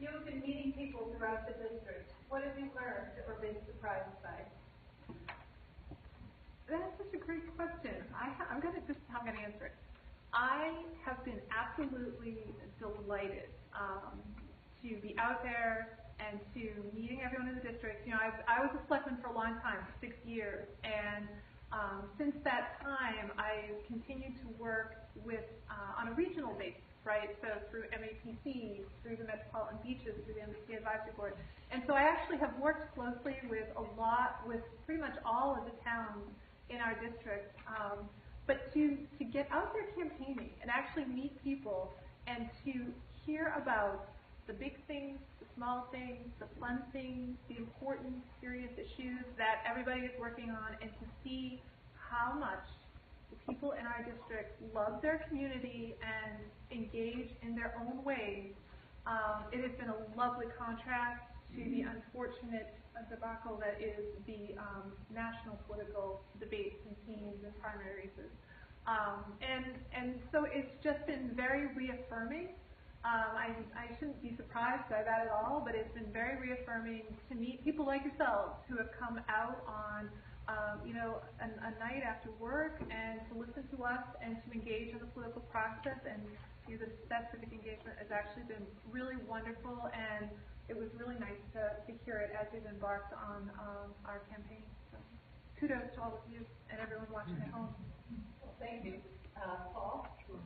You've been meeting people throughout the district. What have you learned or been surprised by? That's such a great question. I'm going to answer it. I have been absolutely delighted to be out there and to meeting everyone in the district. You know, I was a selectman for a long time, 6 years, and since that time, I've continued to work with on a regional basis, right? So through MAPC, through the Metropolitan Beaches, through the MBC Advisory Board, and so I actually have worked closely with pretty much all of the towns in our district. But to get out there campaigning and actually meet people and to hear about the big things, the small things, the fun things, the important, serious issues that everybody is working on, and to see how much the people in our district love their community and engage in their own ways, it has been a lovely contrast to the unfortunate debacle that is the national political debates and teams and primary races. And so it's just been very reaffirming. I shouldn't be surprised by that at all, but it's been very reaffirming to meet people like yourselves who have come out on a night after work and to listen to us and to engage in the political process. And that civic engagement has actually been really wonderful, and it was really nice to hear it as we've embarked on our campaign. So kudos to all of you and everyone watching at home. Well, thank you. Paul? Sure.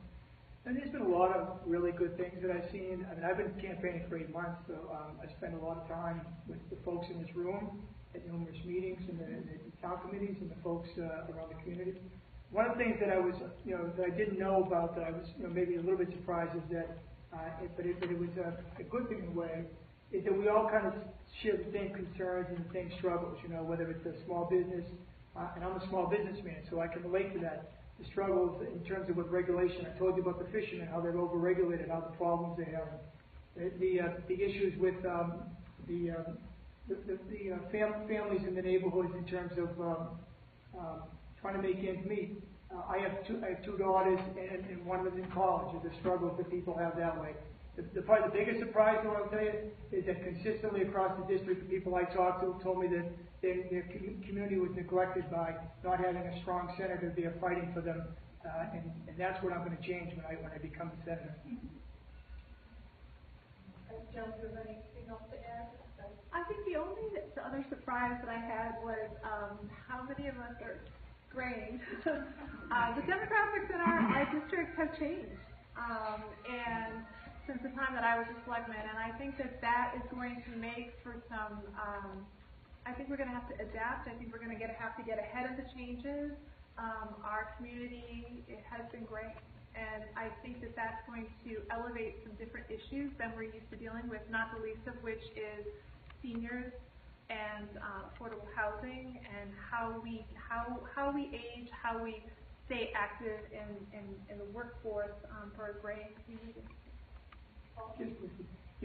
And there's been a lot of really good things that I've seen. I mean, I've been campaigning for 8 months, so I spent a lot of time with the folks in this room at numerous meetings and the town committees and the folks around the community. One of the things that I was, that I didn't know about, that I was, maybe a little bit surprised, is that, but it was a good thing in a way, is that we all kind of share the same concerns and the same struggles. Whether it's a small business, and I'm a small businessman, so I can relate to that. The struggles in terms of with regulation. I told you about the fishermen, how they're overregulated, how the problems they have. The issues with families in the neighborhoods in terms of trying to make ends meet. I have two daughters, and one of them in college. The struggles that people have that way. Probably the biggest surprise, I'll tell you, is that consistently across the district, the people I talked to told me that their community was neglected by not having a strong senator there fighting for them, and that's what I'm going to change when I become the senator. Jill, do you have anything else to add? I think the other surprise that I had was how many of us are graying. The demographics in our district have changed, and since the time that I was a selectman, and I think that is going to make for some. I think we're going to have to adapt. I think we're going to have to get ahead of the changes. Our community, it has been great, and I think that's going to elevate some different issues than we're used to dealing with, not the least of which is seniors and affordable housing, and how we age, how we stay active in the workforce for a graying community.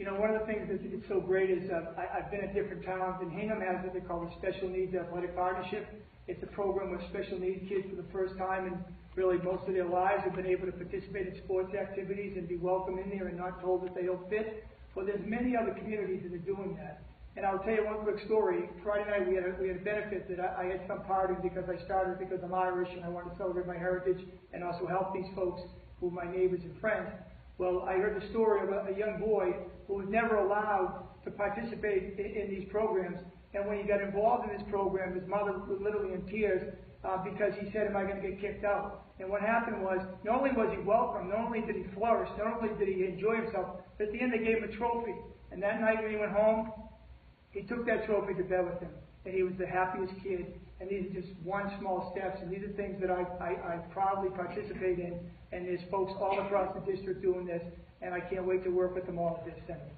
One of the things that is so great is I've been at different towns, and Hingham has what they call the Special Needs Athletic Partnership. It's a program where special needs kids for the first time in really most of their lives have been able to participate in sports activities and be welcome in there and not told that they don't fit. Well, there's many other communities that are doing that. And I'll tell you one quick story. Friday night we had a benefit that I had some party because I started because I'm Irish and I wanted to celebrate my heritage and also help these folks who are my neighbors and friends. Well, I heard the story of a young boy who was never allowed to participate in these programs. And when he got involved in this program, his mother was literally in tears because he said, am I going to get kicked out? And what happened was, not only was he welcome, not only did he flourish, not only did he enjoy himself, but at the end they gave him a trophy. And that night when he went home, he took that trophy to bed with him. And he was the happiest kid. And these are just one small steps. And these are things that I proudly participate in. And there's folks all across the district doing this. And I can't wait to work with them all at this center.